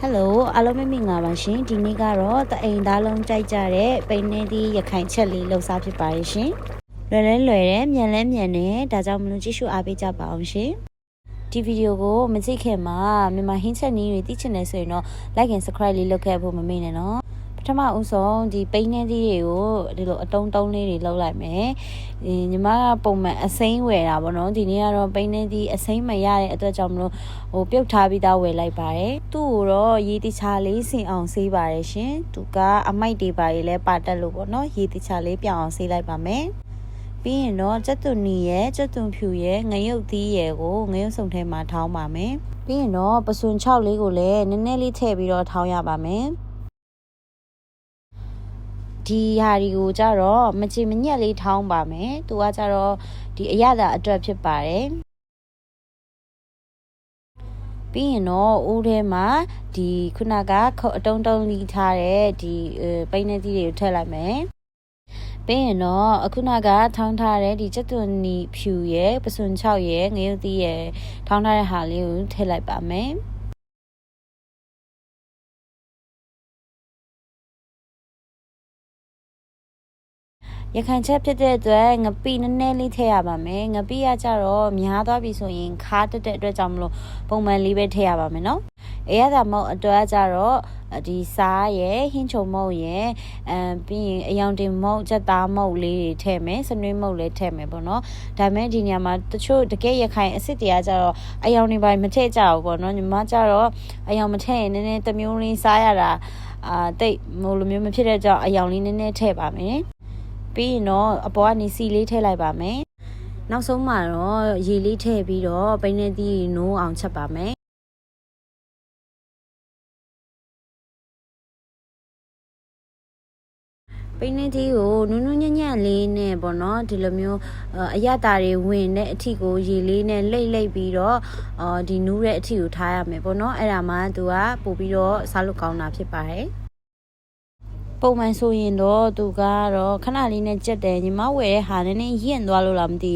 Hello အားလုံးမင်္ဂလာပါရှင်ဒီနေ့ကတော့တအိမ်သားလုံးကြိုက်ကြတဲ့ပိန်းနေသည့်ရခိုင်ချက်လေးလှုပ်ရှားဖြစ်ပါရဲ့ရှင်လွယ်တယ်မြန်တယ်ဒါကြောင့်မလို့ကြည့်ရှုအားပေးကြပါအောင်ရှင်ဒီဗီဒီယိုကိုမကြည့်ခင်မှာမြန်မာဟင်းချက်နည်းတွေသိချင်တယ်ဆိုရင်တော့ like and subscribe လေးလုပ်ခဲ့ဖို့မမေ့နဲ့နော်ပထမဦးဆုံးဒီပိန်းနေသည့်တွေကိုဒီလိုအတုံးလေးတွေလုပ်လိုက်မယ်ညီမကပုံမှန်အစိမ်းဝယ်တာပေါ့နော်ဒီနေ့ကတော့ပိန်းနေသည့်အစိမ်းမရတဲ့အတွက်ကြောင့်မလို့ပြုတ်ထားပြီးသားဝယ်လိုက်ပါတယ်သူ့ကိုတော့ရေတခြားလေးစင်အောင်ဆေးပါတယ်ရှင်သူကအမိုက်တွေပါရေးလဲပါတက်လို့ပေါ့နော်ရေတခြားလေးပြောင်းအောင်ဆေးလိုက်ပါမယ်ပြီးရင်တော့ကြက်သွန်နီရဲ့ကြက်သွန်ဖြူရဲ့ငရုတ်သီးရဲ့ကိုငရုတ်စုံထဲမှာထောင်းပါမယ်ပြီးရင်တော့ပစွန်6လေးကိုလည်းနည်းနည်းလေးထည့်ပြီးတော့ထောင်းရပါမယ်ဒီဟာဒီကိုကြတော့မချင်မညက်လေးထောင်းပါမယ်သူကကြတော့ဒီအရသာအတွက်ဖြစ်ပါတယ်ပြီးရင်တော့အိုးထဲမှာဒီခုနကအတုံးလေးထားတဲ့ဒီပိန်းနေသီးတွေကိုထည့်လိုက်မယ်ပြီးရင်တော့ခုနကထောင်းထားတဲ့ဒီကြက်သွန်နီဖြူရဲ့ပစွန်6ရဲ့ငရုတ်သီးရဲ့ထောင်းထားတဲ့ဟာလေးကိုထည့်လိုက်ပါမယ်ရခိုင်ချက်ဖြစ်တဲ့အတွက်ငပိနည်းနည်းလေးထည့်ရပါမယ်ငပိကကြတော့များသွားပြီဆိုရင်ခါတက်တဲ့အတွက်ကြောင့်မလို့ပုံမှန်လေးပဲထည့်ရပါမယ်နော်အဲရတာမဟုတ်အတွက်ကြတော့ဒီစားရဲ့ဟင်းချုံမုတ်ရဲ့ပြီးရင်အယောင်တင်မုတ်ချက်သားမုတ်လေးတွေထည့်မယ်စနွေးမုတ်လေးထည့်မယ်ပေါ့နော်ဒါပေမဲ့ဒီနေရာမှာတချို့တကယ်ရခိုင်အစ်စ်တွေကကြတော့အယောင်တွေပိုင်းမထည့်ကြဘူးပေါ့နော်ညီမကြတော့အယောင်မထည့်ရင်နည်းနည်းတစ်မျိုးလေးစားရတာတိတ်လိုမျိုးမဖြစ်တဲ့ကြောင့်အယောင်လေးနည်းနည်းထည့်ပါမယ်ပြီးရင်တော့အပေါ်ကနေစီလေးထည့်လိုက်ပါမယ်နောက်ဆုံးမှာတော့ရေလေးထည့်ပြီးတော့ပိန်းနေသီးနိုးအောင်ချက်ပါမယ်ပိန်းနေသီးကိုနုညံ့လေးနဲ့ပေါ့နော်ဒီလိုမျိုးအရသာတွေဝင်တဲ့အထီကိုရေလေးနဲ့လိမ့်ပြီးတော့ဒီနူးတဲ့အထီကိုထားရမယ်ပေါ့နော်အဲ့ဒါမှသူကပို့ပြီးတော့စားလို့ကောင်းတာဖြစ်ပါတယ်ပုံမှန်ဆိုရင်တော့သူကတော့ခဏလေးနဲ့ကြက်တယ်ညီမဝယ်တဲ့ဟာနည်းနည်းရင့်သွားလို့လားမသိ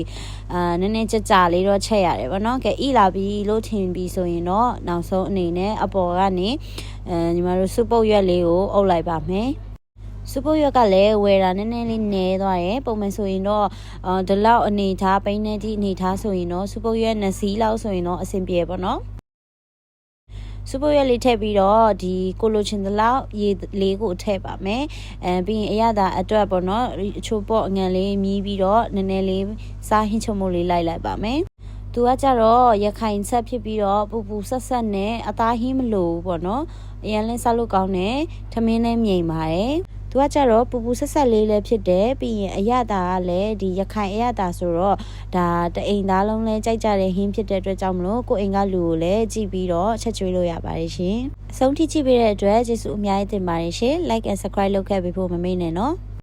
နည်းနည်းကြလေးတော့ချက်ရတယ်ဗောနော်ကဲဣလာပြီလို့ထင်ပြီးဆိုရင်တော့နောက်ဆုံးအနေနဲ့အပေါ်ကနေညီမတို့စုပုတ်ရွက်လေးကိုအုပ်လိုက်ပါမယ်စုပုတ်ရွက်ကလည်းဝယ်တာနည်းနည်းလေးနည်းသွားတယ်ပုံမှန်ဆိုရင်တော့ဒီလောက်အနေထားပိန်းနေသည့်အနေထားဆိုရင်တော့စုပုတ်ရွက်2စီးလောက်ဆိုရင်တော့အဆင်ပြေဗောနော်စူပရလေးထည့်ပြီးတော့ဒီကိုလိုချင်သလောက်ရေလေးကိုထည့်ပါမယ်ပြီးရင်အရသာအတွက်ပေါ့နော်အချို့ပေါ့အငံလေးမြည်ပြီးတော့နည်းနည်းလေးစားဟင်းချုံမို့လေးလိုက်ပါမယ်သူကကြတော့ရခိုင်ဆက်ဖြစ်ပြီးတော့ပူဆက်နဲ့အသားဟင်းမလို့ပေါ့နော်အရင်လဲစားလို့ကောင်းတယ်ထမင်းနဲ့မြိန်ပါတယ်သူကကြတော့ပူဆက်လေးလည်းဖြစ်တယ်ပြီးရင်အရသာကလည်းဒီရခိုင်အရသာဆိုတော့ဒါတအိမ်သားလုံးလဲကြိုက်ကြတဲ့ဟင်းဖြစ်တဲ့အတွက်ကြောင့်မလို့ကိုအိမ်ကလူကိုလည်းကြည့်ပြီးတော့ချက်ကျွေးလို့ရပါတယ်ရှင်အဆုံးထိကြည့်ပေးတဲ့အတွက်ကျေးဇူးအများကြီးတင်ပါတယ်ရှင် like and subscribe လုပ်ခဲ့ပေးဖို့မမေ့နဲ့နော်